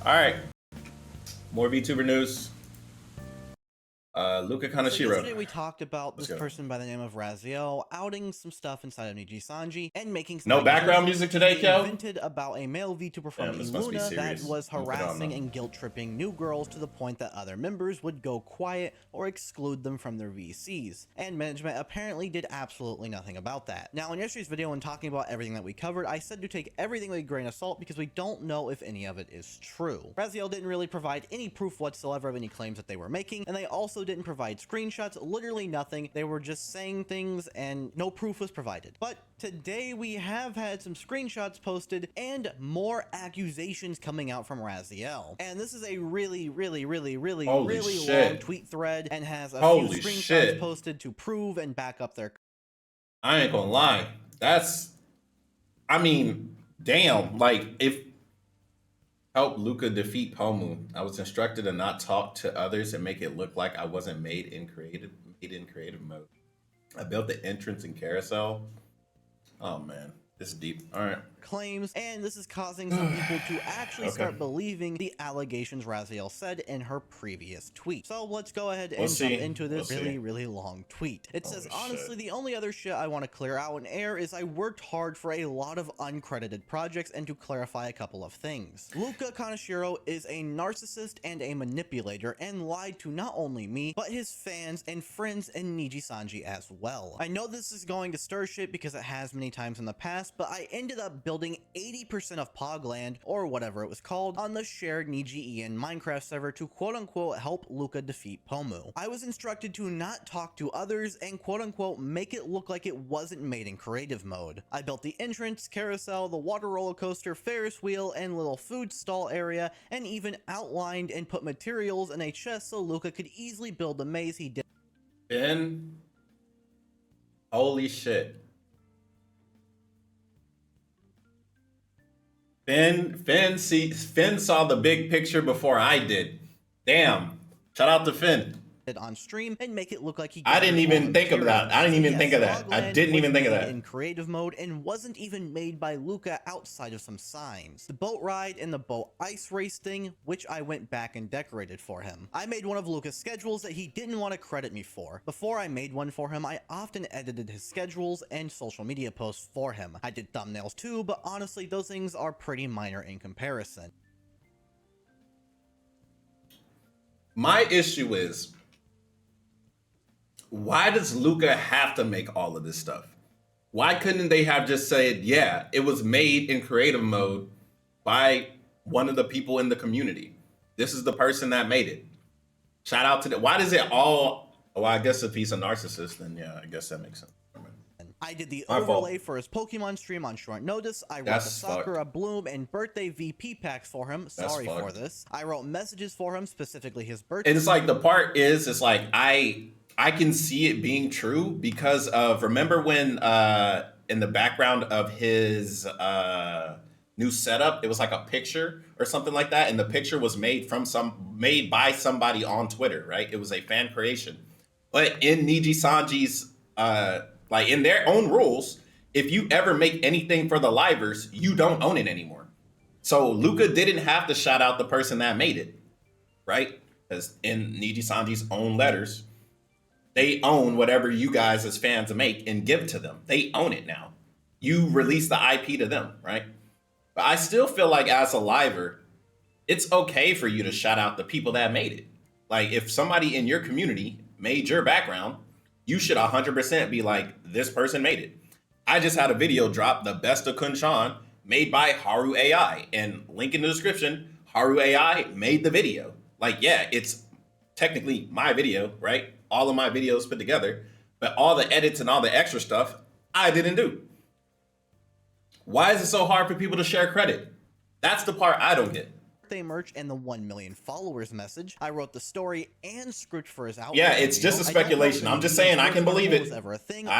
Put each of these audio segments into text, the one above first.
All right, more VTuber news. Luca So Kaneshiro. yesterday we talked about this person by the name of Raziel outing some stuff inside of Niji Sanji and making some No background music today, Kel? vented about a male VTuber from Damn, this must be Iluna that serious. was I'm gonna put it on harassing now. and guilt-tripping new girls to the point that other members would go quiet or exclude them from their VCs, and management apparently did absolutely nothing about that. Now in yesterday's video, when talking about everything that we covered, I said to take everything with a grain of salt because we don't know if any of it is true. Raziel didn't really provide any proof whatsoever of any claims that they were making, and they also didn't provide screenshots, literally nothing. They were just saying things and no proof was provided. But today we have had some screenshots posted and more accusations coming out from Raziel. And this is a really long tweet thread and has a few screenshots posted to prove and back up their. I ain't gonna lie. I mean, damn, like if help Luca defeat Pomu. I was instructed to not talk to others and make it look like I wasn't made in creative mode. I built the entrance and carousel. Oh man, this is deep. All right. Claims, and this is causing some people to actually start believing the allegations Raziel said in her previous tweet. So let's go ahead and jump into this really long tweet. It says, honestly, the only other shit I want to clear out and air is I worked hard for a lot of uncredited projects, and to clarify a couple of things. Luca Kaneshiro is a narcissist and a manipulator and lied to not only me, but his fans and friends in Niji Sanji as well. I know this is going to stir shit because it has many times in the past, but I ended up building 80% of Pogland, or whatever it was called, on the shared Niji Minecraft server to quote-unquote help Luca defeat Pomu. I was instructed to not talk to others and quote-unquote make it look like it wasn't made in creative mode. I built the entrance, carousel, the water roller coaster, Ferris wheel, and little food stall area, and even outlined and put materials in a chest so Luca could easily build the maze he did. Ben, holy shit. Finn saw the big picture before I did. Damn. Shout out to Finn. On stream and make it look like he I didn't even think of that. I didn't even think of that. I didn't even think of that. In creative mode and wasn't even made by Luca outside of some signs. The boat ride and the boat ice race thing, which I went back and decorated for him. I made one of Luca's schedules that he didn't want to credit me for. Before I made one for him, I often edited his schedules and social media posts for him. I did thumbnails too, but honestly, those things are pretty minor in comparison. My issue is, why does Luca have to make all of this stuff? Why couldn't they have just said, yeah, it was made in creative mode by one of the people in the community? This is the person that made it. Shout out to them. Why does it all, well, I guess if he's a narcissist, then yeah, I guess that makes sense. I did the overlay for his Pokemon stream on short notice. I wrote the Sakura Bloom and birthday VP packs for him. Sorry for this. I wrote messages for him, specifically his birthday. And it's like, the part is, it's like, I can see it being true because of, remember when in the background of his new setup, it was like a picture or something like that, and the picture was made by somebody on Twitter, right? It was a fan creation. But in Niji Sanji's like in their own rules, if you ever make anything for the livers, you don't own it anymore. So Luca didn't have to shout out the person that made it, right? Because in Niji Sanji's own letters, they own whatever you guys as fans make and give to them. They own it now. You release the IP to them, right? But I still feel like as a liver, it's okay for you to shout out the people that made it. Like if somebody in your community made your background, you should 100% be like, this person made it. I just had a video drop, the best of KhunShawn, made by Haru AI, and link in the description. Haru AI made the video. Like, yeah, it's technically my video, right? All of my videos put together, but all the edits and all the extra stuff, I didn't do. Why is it so hard for people to share credit? That's the part I don't get. Merch and the 1 million followers message. I wrote the story and script for his outfit. Yeah, it's just a speculation. I'm just saying I can believe it. I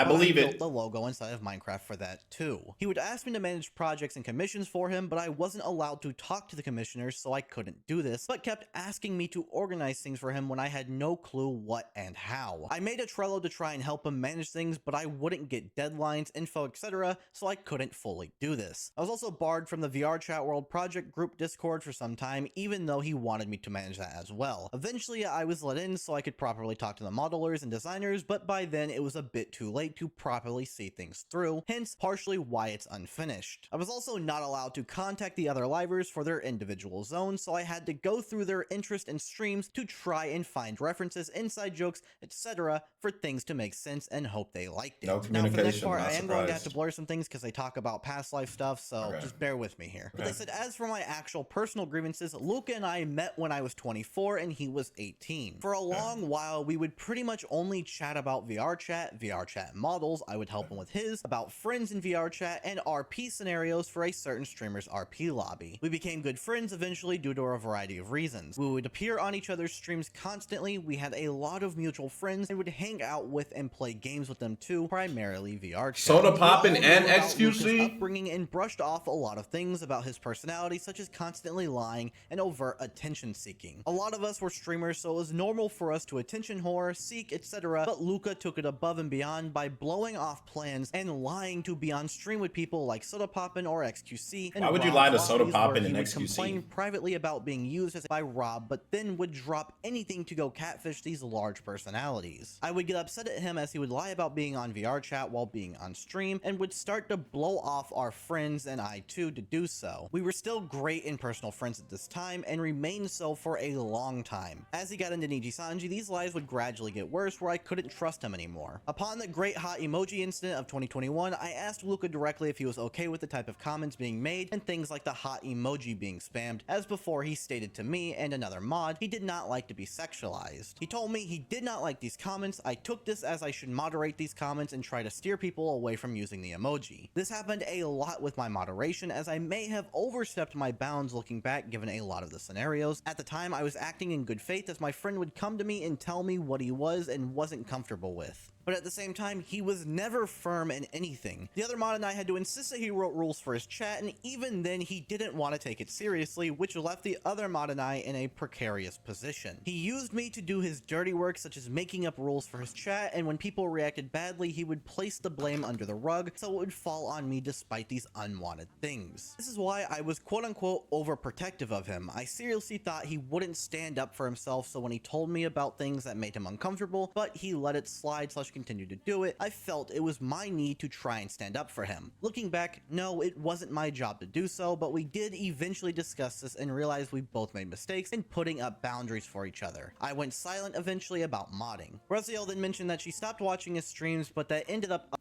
believe it. I built the logo inside of Minecraft for that too. He would ask me to manage projects and commissions for him, but I wasn't allowed to talk to the commissioners, so I couldn't do this, but kept asking me to organize things for him when I had no clue what and how. I made a Trello to try and help him manage things, but I wouldn't get deadlines, info, etc., so I couldn't fully do this. I was also barred from the VR Chat World project group Discord for some time, even though he wanted me to manage that as well. Eventually, I was let in so I could properly talk to the modelers and designers, but by then it was a bit too late to properly see things through, hence partially why it's unfinished. I was also not allowed to contact the other livers for their individual zones, so I had to go through their interest in streams to try and find references, inside jokes, etc. for things to make sense and hope they liked it. No Now for the next communication, part, not I am going to have surprised. to blur some things because they talk about past life stuff, so just bear with me here. But they said, as for my actual personal grievances, Luca and I met when I was 24 and he was 18. For a long while, we would pretty much only chat about VR chat models, I would help him with his, about friends in VR chat, and RP scenarios for a certain streamer's RP lobby. We became good friends eventually due to a variety of reasons. We would appear on each other's streams constantly, we had a lot of mutual friends, and would hang out with and play games with them too, primarily VR chat. Soda Poppin' and XQC? Upbringing and brushed off a lot of things about his personality, such as constantly lying and overt attention seeking. A lot of us were streamers, so it was normal for us to attention whore, seek, etc. But Luca took it above and beyond by blowing off plans and lying to be on stream with people like Soda Poppin' or XQC. And why would you lie to Soda Poppin' and XQC? Complain privately about being used as by Rob, but then would drop anything to go catfish these large personalities. I would get upset at him as he would lie about being on VR chat while being on stream, and would start to blow off our friends and I too to do so. We were still great and personal friends at this time, and remained so for a long time. As he got into Nijisanji, these lies would gradually get worse where I couldn't trust him anymore. Upon the great hot emoji incident of 2021, I asked Luca directly if he was okay with the type of comments being made and things like the hot emoji being spammed, as before he stated to me and another mod he did not like to be sexualized. He told me he did not like these comments. I took this as I should moderate these comments and try to steer people away from using the emoji. This happened a lot with my moderation, as I may have overstepped my bounds looking back given a lot of the scenarios. At the time, I was acting in good faith as my friend would come to me and tell me what he was and wasn't comfortable with. But at the same time, he was never firm in anything. The other mod and I had to insist that he wrote rules for his chat, and even then he didn't want to take it seriously, which left the other mod and I in a precarious position. He used me to do his dirty work, such as making up rules for his chat, and when people reacted badly, he would place the blame under the rug, so it would fall on me despite these unwanted things. This is why I was quote-unquote overprotective of him. I seriously thought he wouldn't stand up for himself, so when he told me about things that made him uncomfortable, but he let it slide / continue to do it, I felt it was my need to try and stand up for him. Looking back, no, it wasn't my job to do so, but we did eventually discuss this and realized we both made mistakes in putting up boundaries for each other. I went silent eventually about modding. Raziel then mentioned that she stopped watching his streams, but that ended up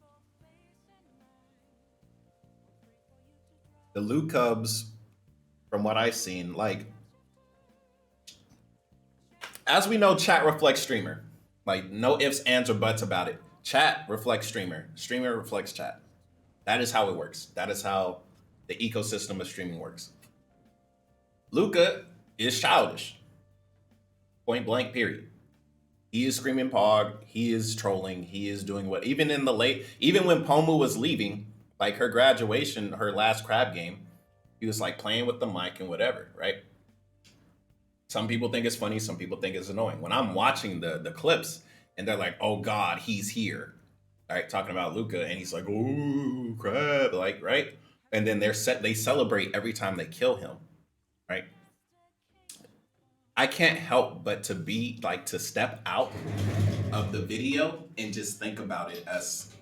the Luke Cubs, from what I've seen, like, as we know, chat reflects streamer. Like, no ifs, ands, or buts about it. Chat reflects streamer. Streamer reflects chat. That is how it works. That is how the ecosystem of streaming works. Luca is childish. Point blank, period. He is screaming pog. He is trolling. He is doing what, even when Pomu was leaving, like her graduation, her last crab game, he was like playing with the mic and whatever, right? Some people think it's funny. Some people think it's annoying. When I'm watching the clips and they're like, oh God, he's here. All right, talking about Luca, and he's like, oh, crap, like, right? And then they celebrate every time they kill him, right? I can't help but to step out of the video and just think about it as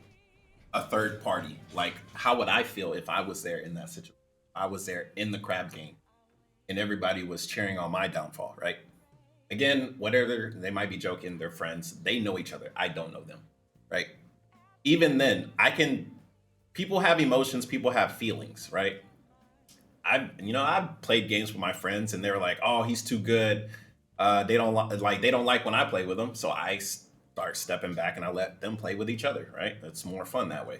a third party. Like, how would I feel if I was there in that situation? I was there in the crab game and everybody was cheering on my downfall, right? Again, whatever, they might be joking, they're friends, they know each other, I don't know them, right? Even then, people have emotions, people have feelings, right? I've played games with my friends and they were like, oh, he's too good. They don't like when I play with them, so I start stepping back and I let them play with each other, right? It's more fun that way.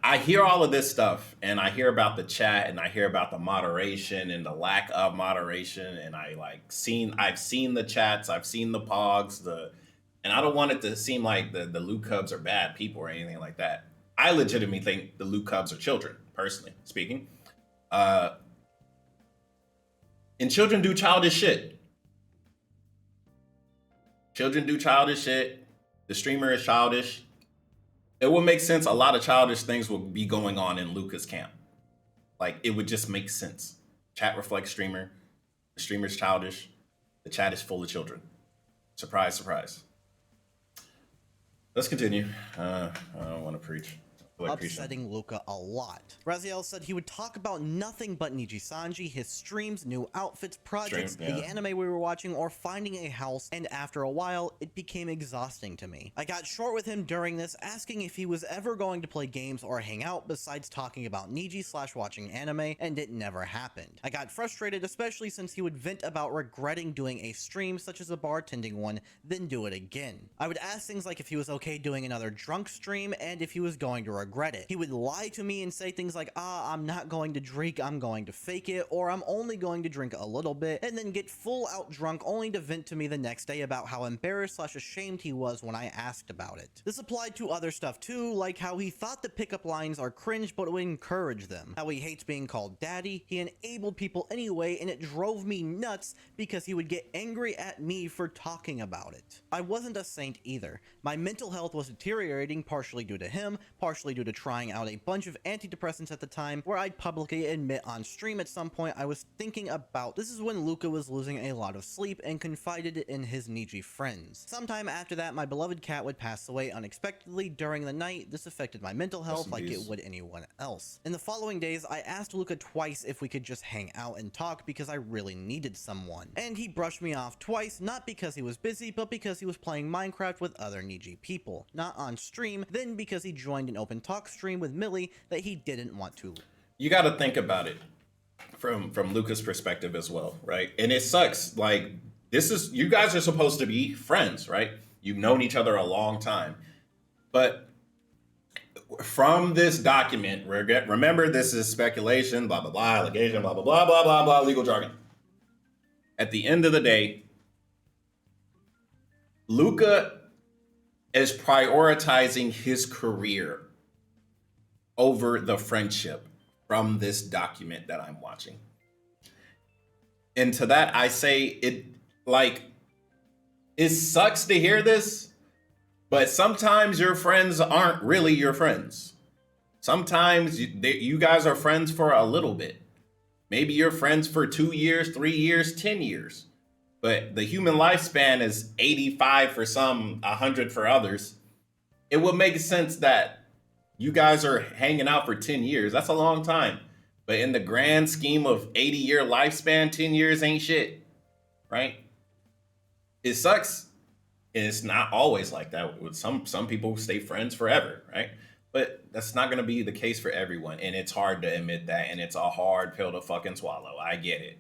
I hear all of this stuff and I hear about the chat and I hear about the moderation and the lack of moderation, and I've seen the chats, I've seen the pogs, and I don't want it to seem like the Luke Cubs are bad people or anything like that. I legitimately think the Luke Cubs are children, personally speaking. And children do childish shit. Children do childish shit. The streamer is childish. It would make sense a lot of childish things will be going on in Luca's camp. Like, it would just make sense. Chat reflects streamer. The streamer's childish. The chat is full of children. Surprise, surprise. Let's continue. I don't want to preach. Upsetting Luca a lot. Raziel said he would talk about nothing but Niji-Sanji, his streams, new outfits, projects, the anime we were watching, or finding a house, and after a while, it became exhausting to me. I got short with him during this, asking if he was ever going to play games or hang out besides talking about Niji/watching anime, and it never happened. I got frustrated, especially since he would vent about regretting doing a stream such as a bartending one, then do it again. I would ask things like if he was okay doing another drunk stream, and if he was going to regret it. He would lie to me and say things like, I'm not going to drink, I'm going to fake it, or I'm only going to drink a little bit, and then get full out drunk only to vent to me the next day about how embarrassed/ashamed he was when I asked about it. This applied to other stuff too, like how he thought the pickup lines are cringe but would encourage them, how he hates being called daddy, he enabled people anyway, and it drove me nuts because he would get angry at me for talking about it. I wasn't a saint either. My mental health was deteriorating, partially due to him, partially due to trying out a bunch of antidepressants at the time, where I'd publicly admit on stream at some point I was thinking about. This is when Luca was losing a lot of sleep and confided in his Niji friends. Sometime after that, my beloved cat would pass away unexpectedly during the night. This affected my mental health like it would anyone else. In the following days, I asked Luca twice if we could just hang out and talk because I really needed someone. And he brushed me off twice, not because he was busy, but because he was playing Minecraft with other Niji people. Not on stream, then because he joined an open talk stream with Millie that he didn't want to. You got to think about it from Luca's perspective as well, right? And it sucks. Like, you guys are supposed to be friends, right? You've known each other a long time. But from this document, remember, this is speculation, blah, blah, blah, allegation, blah, blah, blah, blah, blah, blah, legal jargon. At the end of the day, Luca is prioritizing his career over the friendship from this document that I'm watching. And to that, I say it sucks to hear this, but sometimes your friends aren't really your friends. Sometimes you guys are friends for a little bit. Maybe you're friends for 2 years, 3 years, 10 years. But the human lifespan is 85 for some, 100 for others. It would make sense that you guys are hanging out for 10 years. That's a long time. But in the grand scheme of 80-year lifespan, 10 years ain't shit, right? It sucks. And it's not always like that. With some people stay friends forever, right? But that's not going to be the case for everyone. And it's hard to admit that. And it's a hard pill to fucking swallow. I get it.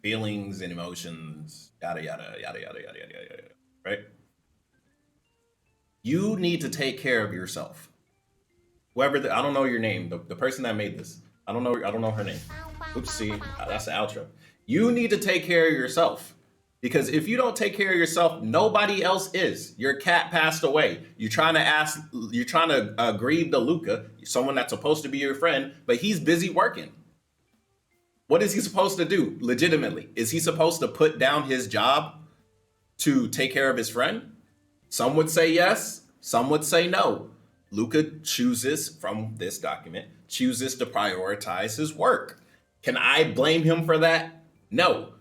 Feelings and emotions, yada, yada, yada, yada, yada, yada, yada, right? You need to take care of yourself. Whoever, I don't know your name, the person that made this. I don't know her name. Oopsie, that's the outro. You need to take care of yourself. Because if you don't take care of yourself, nobody else is. Your cat passed away. You're trying to grieve the Luca, someone that's supposed to be your friend, but he's busy working. What is he supposed to do legitimately? Is he supposed to put down his job to take care of his friend? Some would say yes, some would say no. Luca chooses, from this document, chooses to prioritize his work. Can I blame him for that? No.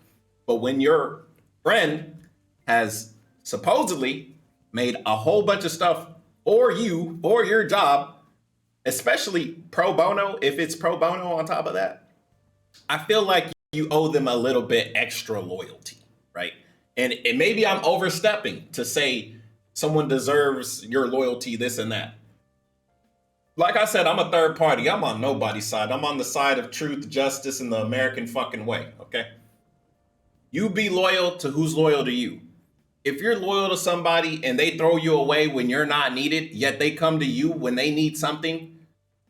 But when your friend has supposedly made a whole bunch of stuff for you, for your job, especially pro bono, if it's pro bono on top of that, I feel like you owe them a little bit extra loyalty, right? And maybe I'm overstepping to say someone deserves your loyalty, this and that. Like I said, I'm a third party. I'm on nobody's side. I'm on the side of truth, justice, and the American fucking way, okay? You be loyal to who's loyal to you. If you're loyal to somebody and they throw you away when you're not needed, yet they come to you when they need something,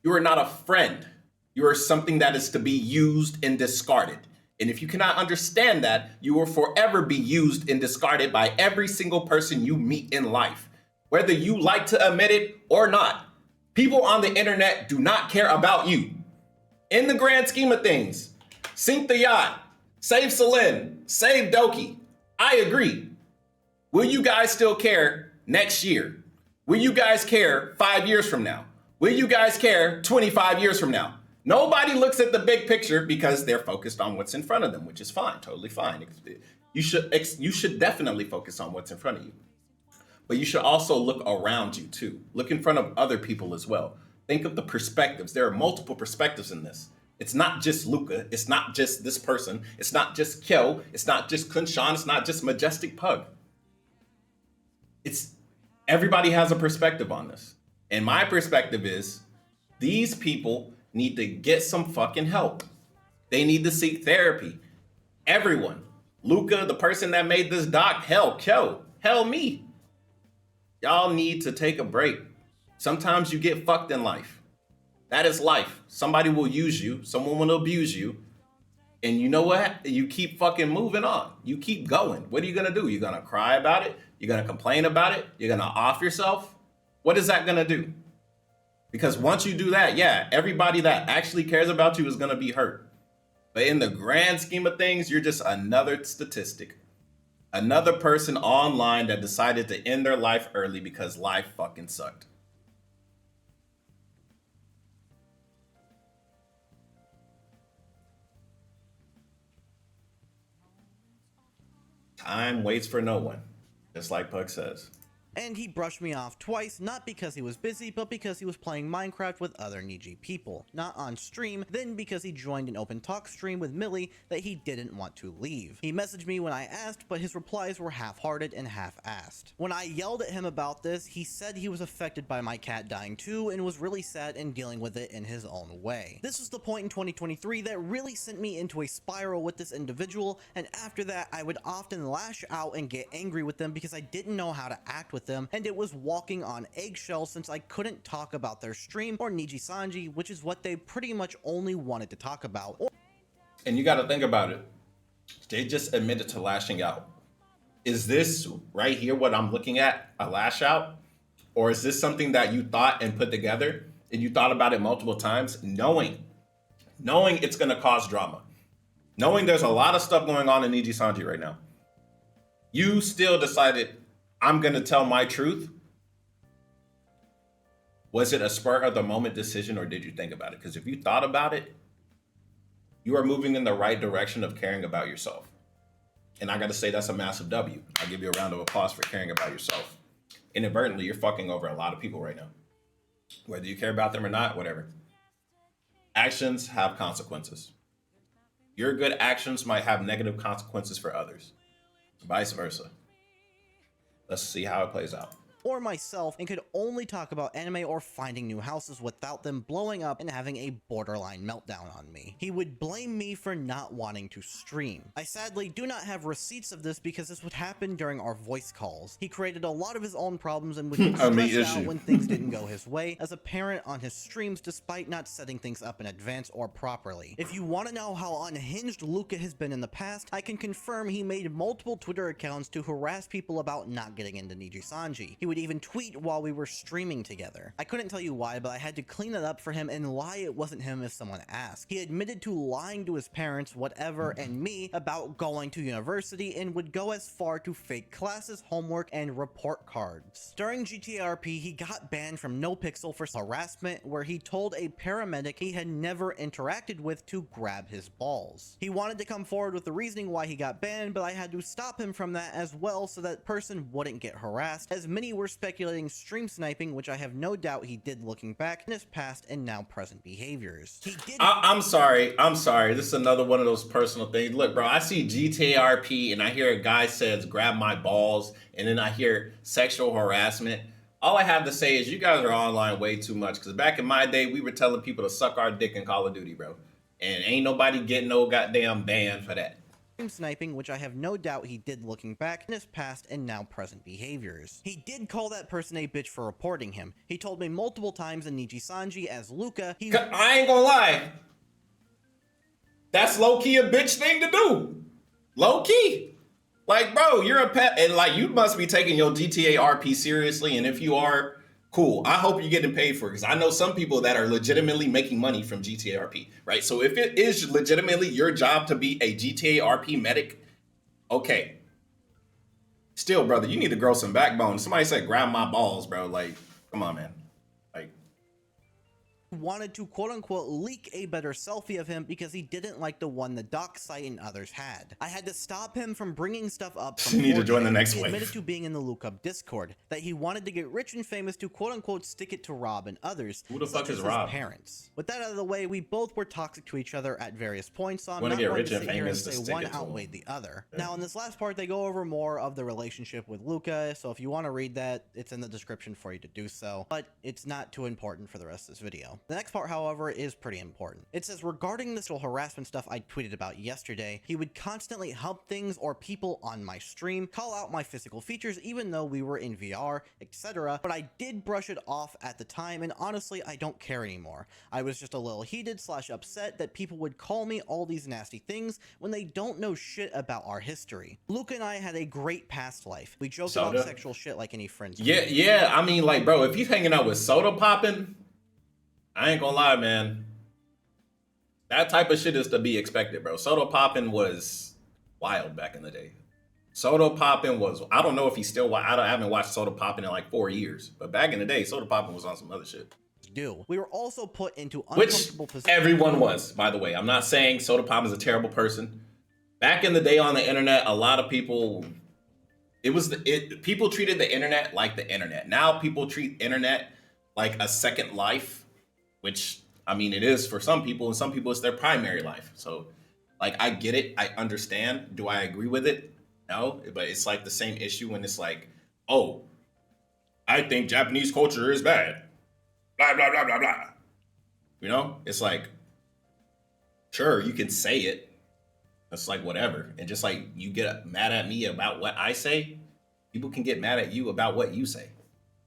you are not a friend. You are something that is to be used and discarded. And if you cannot understand that, you will forever be used and discarded by every single person you meet in life, whether you like to admit it or not. People on the internet do not care about you. In the grand scheme of things, sink the yacht, save Celine, save Doki. I agree. Will you guys still care next year? Will you guys care 5 years from now? Will you guys care 25 years from now? Nobody looks at the big picture because they're focused on what's in front of them, which is fine, totally fine. You should definitely focus on what's in front of you. But you should also look around you too. Look in front of other people as well. Think of the perspectives. There are multiple perspectives in this. It's not just Luca. It's not just this person. It's not just Kyo. It's not just KhunShawn. It's not just Majestic Pug. It's everybody has a perspective on this. And my perspective is these people need to get some fucking help. They need to seek therapy. Everyone. Luca, the person that made this doc, hell, Kyo, hell, me. Y'all need to take a break. Sometimes you get fucked in life. That is life. Somebody will use you. Someone will abuse you. And you know what? You keep fucking moving on. You keep going. What are you going to do? You're going to cry about it? You're going to complain about it? You're going to off yourself? What is that going to do? Because once you do that, yeah, everybody that actually cares about you is going to be hurt. But in the grand scheme of things, you're just another statistic. Another person online that decided to end their life early because life fucking sucked. Time waits for no one, just like Pug says. And he brushed me off twice, not because he was busy, but because he was playing Minecraft with other Niji people. Not on stream, then because he joined an open talk stream with Millie that he didn't want to leave. He messaged me when I asked, but his replies were half-hearted and half-assed. When I yelled at him about this, he said he was affected by my cat dying too and was really sad and dealing with it in his own way. This was the point in 2023 that really sent me into a spiral with this individual, and after that I would often lash out and get angry with them because I didn't know how to act with them, and it was walking on eggshells since I couldn't talk about their stream or Niji Sanji, which is what they pretty much only wanted to talk about. And you got to think about it. They just admitted to lashing out. Is this right here what I'm looking at, a lash out? Or is this something that you thought and put together and you thought about it multiple times, knowing it's going to cause drama, knowing there's a lot of stuff going on in Niji Sanji right now? You still decided, I'm going to tell my truth. Was it a spur of the moment decision or did you think about it? Because if you thought about it, you are moving in the right direction of caring about yourself. And I got to say, that's a massive W. I'll give you a round of applause for caring about yourself. Inadvertently, you're fucking over a lot of people right now. Whether you care about them or not, whatever. Actions have consequences. Your good actions might have negative consequences for others. Vice versa. Let's see how it plays out. Or myself, and could only talk about anime or finding new houses without them blowing up and having a borderline meltdown on me. He would blame me for not wanting to stream. I sadly do not have receipts of this because this would happen during our voice calls. He created a lot of his own problems and would get stressed out when things didn't go his way as a parent on his streams despite not setting things up in advance or properly. If you want to know how unhinged Luca has been in the past, I can confirm he made multiple Twitter accounts to harass people about not getting into Niji Sanji. He would even tweet while we were streaming together. I couldn't tell you why, but I had to clean it up for him and lie it wasn't him if someone asked. He admitted to lying to his parents, whatever, and me about going to university and would go as far to fake classes, homework, and report cards. During GTRP, he got banned from NoPixel for harassment where he told a paramedic he had never interacted with to grab his balls. He wanted to come forward with the reasoning why he got banned, but I had to stop him from that as well so that person wouldn't get harassed, as many were speculating stream sniping, which I have no doubt he did looking back in his past and now present behaviors. He did. I'm sorry. This is another one of those personal things. Look, bro, I see GTRP and I hear a guy says, grab my balls, and then I hear sexual harassment. All I have to say is you guys are online way too much, because back in my day, we were telling people to suck our dick in Call of Duty, bro. And ain't nobody getting no goddamn ban for that. Sniping, which I have no doubt he did looking back in his past and now present behaviors. He did call that person a bitch for reporting him. He told me multiple times in Niji Sanji as Luca, I ain't gonna lie. That's low-key a bitch thing to do. Low-key. Like, bro, you're a pet, and like, you must be taking your GTA RP seriously, and if you are, cool. I hope you're getting paid for it, because I know some people that are legitimately making money from GTA RP, right? So if it is legitimately your job to be a GTA RP medic, okay. Still, brother, you need to grow some backbone. Somebody said, grab my balls, bro. Like, come on, man. Like, wanted to quote-unquote leak a better selfie of him because he didn't like the one the doc site and others had. I had to stop him from bringing stuff up from You need to join the next wave. He admitted wave. to being in the Luca Discord, that he wanted to get rich and famous to quote-unquote stick it to Rob and others. Who the fuck is Rob? Parents. With that out of the way, we both were toxic to each other at various points, so I'm not get going rich to and sit here and famous to say stick one it to outweighed him. the other. Yeah. Now, in this last part, they go over more of the relationship with Luca, so if you want to read that, it's in the description for you to do so, but it's not too important for the rest of this video. The next part, however, is pretty important. It says, regarding the sexual harassment stuff I tweeted about yesterday, he would constantly help things or people on my stream, call out my physical features even though we were in VR, etc. But I did brush it off at the time, and honestly, I don't care anymore. I was just a little heated / upset that people would call me all these nasty things when they don't know shit about our history. Luca and I had a great past life. We joked about sexual shit like any friends. Yeah, I mean, like, bro, if you hanging out with Soda Poppin', I ain't gonna lie, man. That type of shit is to be expected, bro. Soda Poppin' was wild back in the day. Soda Poppin' was, I don't know if he's still, I haven't watched Soda Poppin' in like 4 years. But back in the day, Soda Poppin' was on some other shit. We were also put into uncomfortable positions. Everyone was, by the way. I'm not saying Soda Poppin' is a terrible person. Back in the day on the internet, a lot of people, people treated the internet like the internet. Now people treat internet like a second life, which, I mean, it is for some people, and some people it's their primary life. So, like, I get it. I understand. Do I agree with it? No, but it's like the same issue when it's like, oh, I think Japanese culture is bad. Blah, blah, blah, blah, blah. You know? It's like, sure, you can say it. It's like, whatever. And just like you get mad at me about what I say, people can get mad at you about what you say.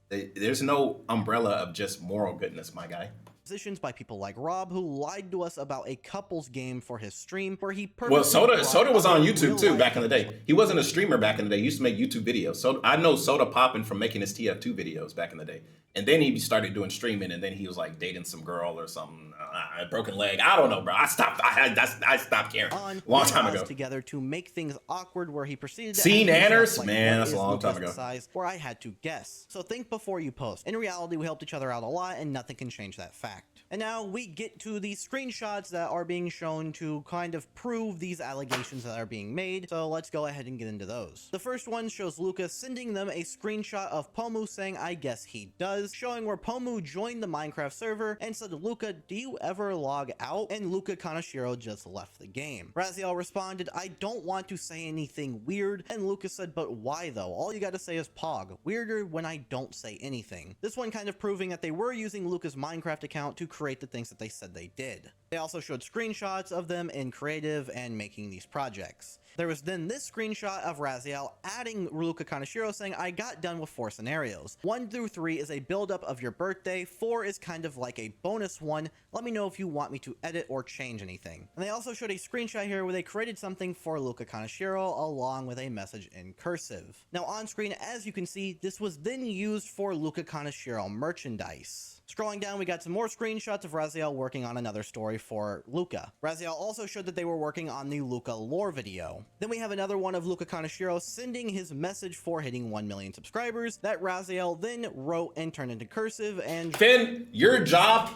There's no umbrella of just moral goodness, my guy. Positions by people like Rob, who lied to us about a couples game for his stream where he Soda was on YouTube too back in the day. He wasn't a streamer back in the day. He used to make YouTube videos. So I know Soda Poppin' from making his TF2 videos back in the day. And then he started doing streaming, and then he was like dating some girl or something. A broken leg. I don't know, bro. I stopped caring a long time ago. Together to make things awkward, where he proceeded to see Nanners? Like, man, that's a long time ago. Size, where I had to guess. So think before you post. In reality, we helped each other out a lot, and nothing can change that fact. And now we get to the screenshots that are being shown to kind of prove these allegations that are being made. So let's go ahead and get into those. The first one shows Luca sending them a screenshot of Pomu saying, "I guess he does," showing where Pomu joined the Minecraft server and said, "Luca, do you ever log out?" And Luca Kaneshiro just left the game. Raziel responded, "I don't want to say anything weird." And Luca said, "But why though? All you gotta say is Pog. Weirder when I don't say anything." This one kind of proving that they were using Luca's Minecraft account to create the things that they said they did. They also showed screenshots of them in creative and making these projects. There was then this screenshot of Raziel adding Luca Kaneshiro saying, "I got done with 4 scenarios. 1 through 3 is a build-up of your birthday. 4 is kind of like a bonus one. Let me know if you want me to edit or change anything." And they also showed a screenshot here where they created something for Luca Kaneshiro along with a message in cursive. Now on screen, as you can see, this was then used for Luca Kaneshiro merchandise. Scrolling down, we got some more screenshots of Raziel working on another story for Luca. Raziel also showed that they were working on the Luca lore video. Then we have another one of Luca Kaneshiro sending his message for hitting 1 million subscribers that Raziel then wrote and turned into cursive. And Finn, your job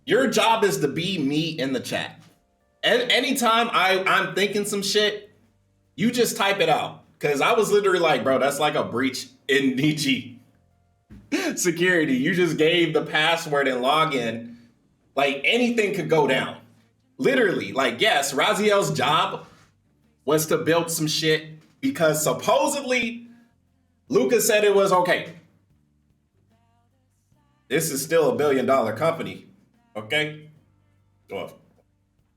is to be me in the chat. And anytime I'm thinking some shit, you just type it out. Cause I was literally like, bro, that's like a breach in Nietzsche security. You just gave the password and login. Like anything could go down. Literally, like, yes, Raziel's job was to build some shit because supposedly Luca said it was okay. This is still $1 billion company, okay? Well,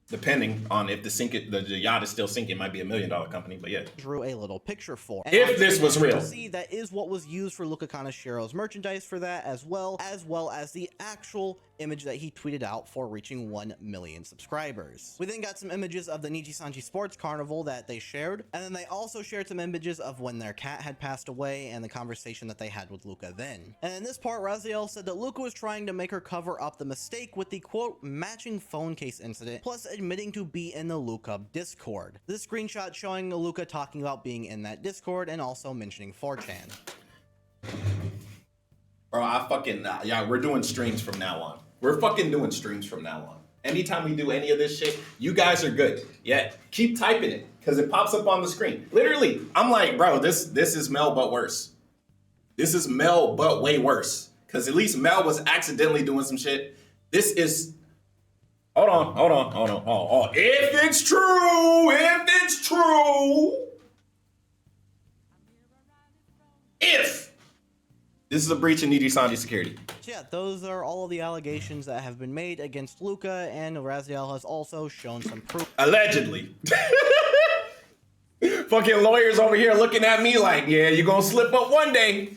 depending on if the yacht is still sinking, might be $1 million company, but yeah. Drew a little picture for. And if this was real. See, that is what was used for Luca Kaneshiro's merchandise for that, as well as the actual image that he tweeted out for reaching 1 million subscribers. We then got some images of the Nijisanji Sports Carnival that they shared, and then they also shared some images of when their cat had passed away and the conversation that they had with Luca then. And in this part, Raziel said that Luca was trying to make her cover up the mistake with the quote matching phone case incident, plus admitting to be in the Luca Discord. This screenshot showing Luca talking about being in that Discord and also mentioning 4chan. Bro, yeah, we're doing streams from now on. We're fucking doing streams from now on. Anytime we do any of this shit, you guys are good. Yeah, keep typing it because it pops up on the screen. Literally, I'm like, bro, this is Mel but worse. This is Mel but way worse. Because at least Mel was accidentally doing some shit. This is. Hold on. If it's true. If this is a breach of Niji Sanji security. So yeah, those are all of the allegations that have been made against Luca, and Raziel has also shown some proof. Allegedly. Fucking lawyers over here looking at me like, yeah, you're gonna slip up one day.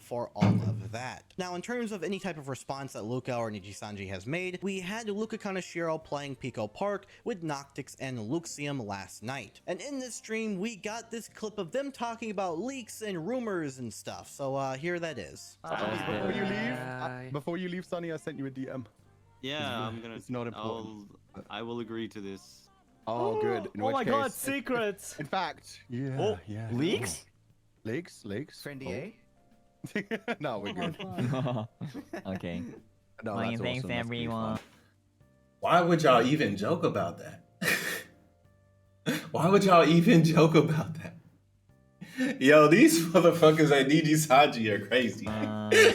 For all of that. Now, in terms of any type of response that Luca or Niji Sanji has made, we had Luca Kaneshiro playing Pico Park with Noctix and Luxium last night. And in this stream, we got this clip of them talking about leaks and rumors and stuff. So here that is. Before you leave, Sonny, I sent you a DM. Yeah, I'm gonna. It's not important. I will agree to this. Oh, good. In oh which my case, god, secrets! In fact, yeah, Oh, yeah. leaks? Leaks? Friendier? No, we're good. Okay. No, Well, that's thanks awesome. That's pretty everyone. fun. Why would y'all even joke about that? Why would y'all even joke about that? Yo, these motherfuckers at Niji Sanji are crazy. Yeah, please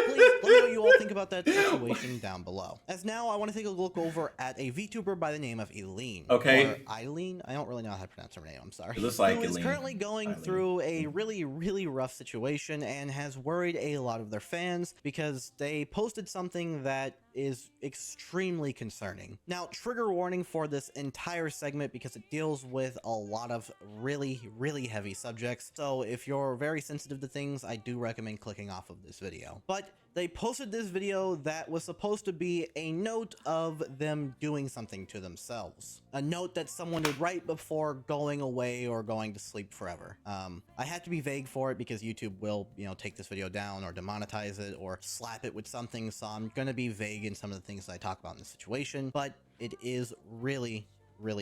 let me know what you all think about that situation down below. As now, I want to take a look over at a VTuber by the name of Eileen. Okay. Or Eileen? I don't really know how to pronounce her name, I'm sorry. It looks like Who is Eileen. currently going through a really rough situation and has worried a lot of their fans because they posted something that is extremely concerning. Now, trigger warning for this entire segment because it deals with a lot of really heavy subjects. So if you're very sensitive to things, I do recommend clicking off of this video. But they posted this video that was supposed to be a note of them doing something to themselves. A note that someone would write before going away or going to sleep forever. I had to be vague for it because YouTube will, take this video down or demonetize it or slap it with something. So I'm going to be vague in some of the things that I talk about in this situation, but it is really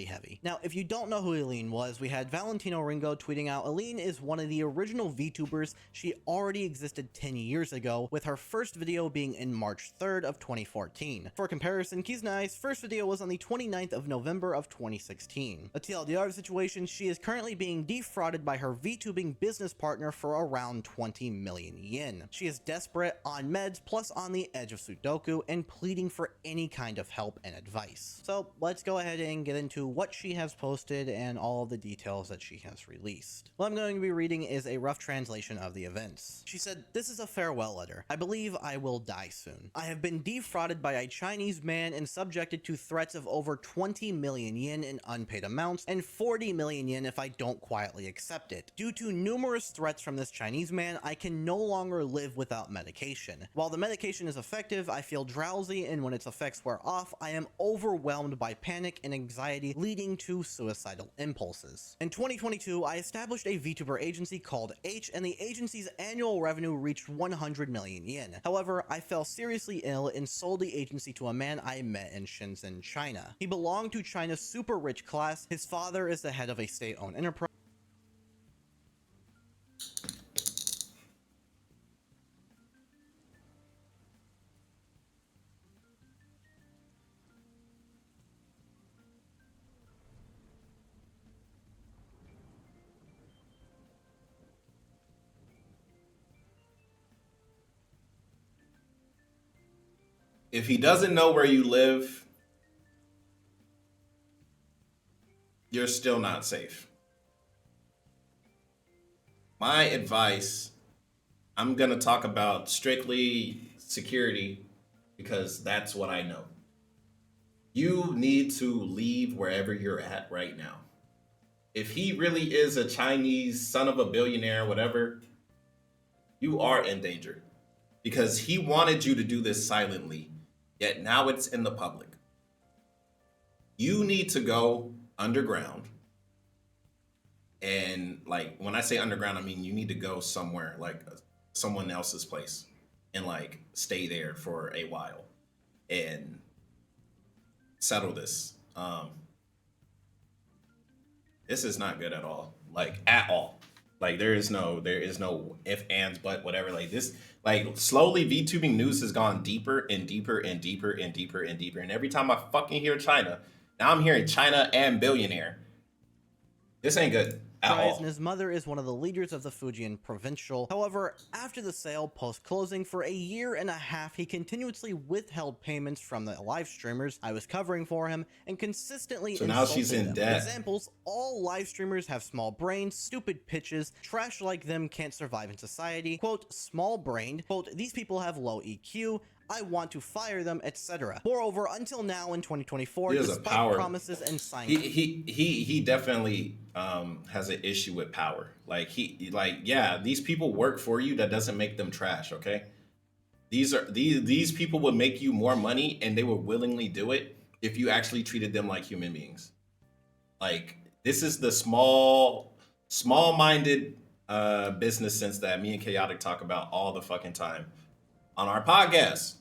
heavy. Now, if you don't know who Eileen was, we had Valentino Ringo tweeting out, Eileen is one of the original VTubers. She already existed 10 years ago, with her first video being in March 3rd of 2014. For comparison, Kiznai's first video was on the 29th of November of 2016. A TLDR situation, she is currently being defrauded by her VTubing business partner for around 20 million yen. She is desperate, on meds, plus on the edge of Sudoku, and pleading for any kind of help and advice. So let's go ahead and get into what she has posted and all of the details that she has released. What I'm going to be reading is a rough translation of the events. She said, "This is a farewell letter. I believe I will die soon. I have been defrauded by a Chinese man and subjected to threats of over 20 million yen in unpaid amounts and 40 million yen if I don't quietly accept it. Due to numerous threats from this Chinese man, I can no longer live without medication. While the medication is effective, I feel drowsy, and when its effects wear off, I am overwhelmed by panic and anxiety, leading to suicidal impulses. In 2022, I established a VTuber agency called H, and the agency's annual revenue reached 100 million yen. However, I fell seriously ill and sold the agency to a man I met in Shenzhen, China. He belonged to China's super rich class. His father is the head of a state-owned enterprise. If he doesn't know where you live, you're still not safe. My advice, I'm going to talk about strictly security because that's what I know. You need to leave wherever you're at right now. If he really is a Chinese son of a billionaire, whatever, you are in danger because he wanted you to do this silently. Yet now it's in the public. You need to go underground. And like, when I say underground, I mean, you need to go somewhere like someone else's place and like stay there for a while and settle this. This is not good at all. Like at all. Like there is no if, ands, but whatever. Like this, like slowly VTubing news has gone deeper and deeper and deeper and deeper and deeper. And every time I fucking hear China, now I'm hearing China and billionaire. This ain't good at all. And his mother is one of the leaders of the Fujian provincial. However, after the sale post-closing for a year and a half, he continuously withheld payments from the live streamers I was covering for him and consistently so now she's in debt. Examples, all live streamers have small brains, stupid pitches, trash like them can't survive in society, quote, small brained, quote, these people have low EQ, I want to fire them, etc. Moreover, until now in 2024, despite promises and signs, he definitely has an issue with power. Like yeah, these people work for you. That doesn't make them trash. Okay, these people would make you more money, and they would willingly do it if you actually treated them like human beings. Like this is the small-minded business sense that me and Chaotic talk about all the fucking time on our podcast.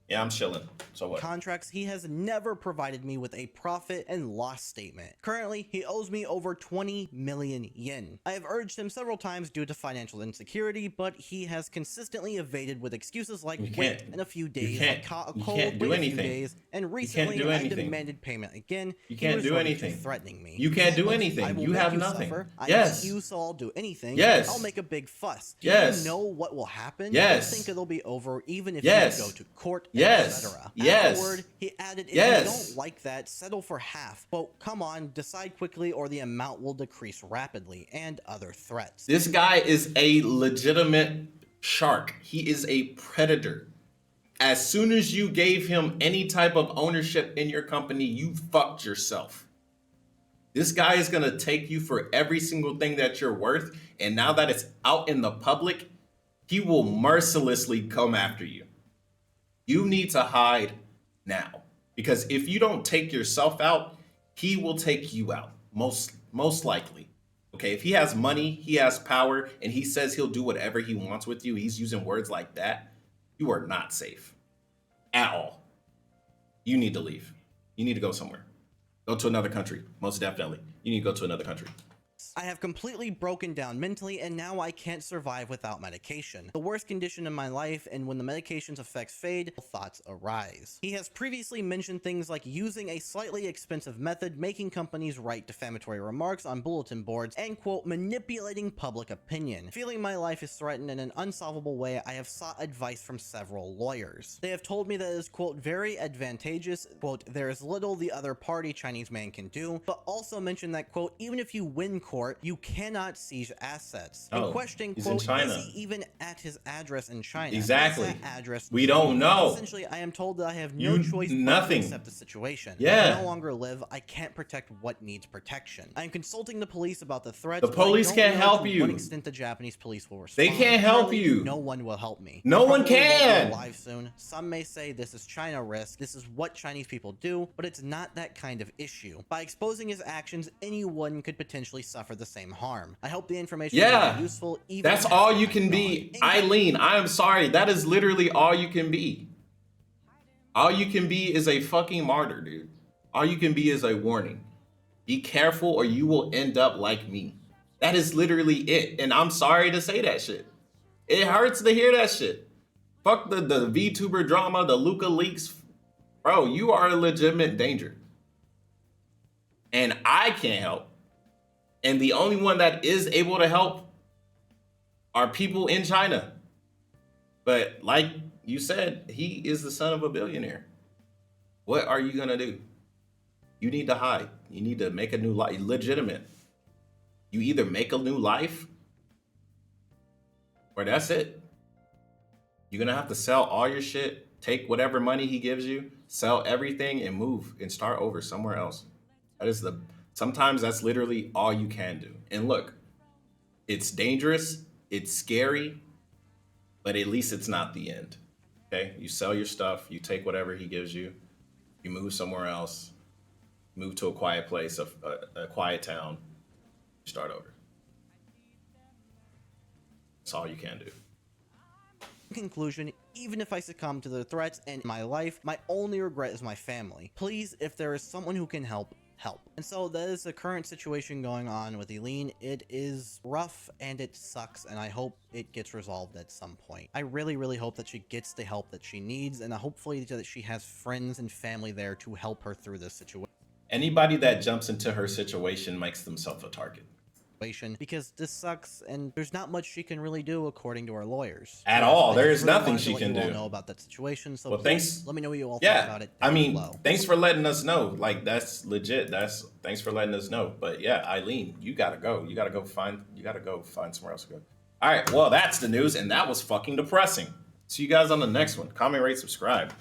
Yeah, I'm chilling. So what? Contracts, he has never provided me with a profit and loss statement. Currently, he owes me over 20 million yen. I have urged him several times due to financial insecurity, but he has consistently evaded with excuses like wait in a few days, you can't do anything. And recently I demanded payment again. You can't do anything. Threatening me. You can't do anything. You have nothing. Yes. You so I'll do anything. Yes. I'll make a big fuss. Yes. You know what will happen? Yes. I think it'll be over even if yes. you go to court. Yes. Etc. Yes. Afterward, he added, if yes. you don't like that, settle for half. Quote, come on, decide quickly or the amount will decrease rapidly, and other threats. This guy is a legitimate shark. He is a predator. As soon as you gave him any type of ownership in your company, you fucked yourself. This guy is going to take you for every single thing that you're worth. And now that it's out in the public, he will mercilessly come after you. You need to hide now, because if you don't take yourself out, he will take you out, most likely. Okay, if he has money, he has power, and he says he'll do whatever he wants with you, he's using words like that, you are not safe at all. You need to leave. You need to go somewhere. Go to another country, most definitely. You need to go to another country. I have completely broken down mentally, and now I can't survive without medication. The worst condition in my life, and when the medication's effects fade, thoughts arise. He has previously mentioned things like using a slightly expensive method, making companies write defamatory remarks on bulletin boards, and quote, manipulating public opinion. Feeling my life is threatened in an unsolvable way, I have sought advice from several lawyers. They have told me that it is, quote, very advantageous, quote, there is little the other party Chinese man can do, but also mentioned that, quote, even if you win court, you cannot seize assets. In question, quote, is he even at his address in China? Exactly. Address we don't know. Essentially, I am told that I have no choice but to accept the situation. Yeah. I no longer live. I can't protect what needs protection. I am consulting the police about the threats. The police can't help you. To what extent the Japanese police will respond. They can't help you. No one will help me. No one can. Live soon. Some may say this is China risk. This is what Chinese people do, but it's not that kind of issue. By exposing his actions, anyone could potentially suffer the same harm. I hope the information is useful. Even that's all you can be. Eileen, I am sorry. That is literally all you can be. All you can be is a fucking martyr, dude. All you can be is a warning. Be careful or you will end up like me. That is literally it. And I'm sorry to say that shit. It hurts to hear that shit. Fuck the VTuber drama, the Luca leaks. Bro, you are a legitimate danger. And I can't help. And the only one that is able to help are people in China. But like you said, he is the son of a billionaire. What are you going to do? You need to hide. You need to make a new life. Legitimate. You either make a new life or that's it. You're going to have to sell all your shit, take whatever money he gives you, sell everything and move and start over somewhere else. Sometimes that's literally all you can do. And look, it's dangerous, it's scary, but at least it's not the end. Okay? You sell your stuff, you take whatever he gives you, you move somewhere else, move to a quiet place, a quiet town, start over. That's all you can do. In conclusion, even if I succumb to the threats in my life, my only regret is my family. Please, if there is someone who can help help. And so that is the current situation going on with Eileen. It is rough and it sucks, and I hope it gets resolved at some point. I really, really hope that she gets the help that she needs, and hopefully that she has friends and family there to help her through this situation. Anybody that jumps into her situation makes themselves a target. Because this sucks, and there's not much she can really do according to our lawyers. At all. There is nothing she can do. Know about that situation, so well, thanks. Let me know what you all think about it. I mean, thanks for letting us know. Like, that's legit. Thanks for letting us know. But yeah, Eileen, you gotta go. You gotta go find somewhere else to go. All right, well, that's the news, and that was fucking depressing. See you guys on the next one. Comment, rate, subscribe.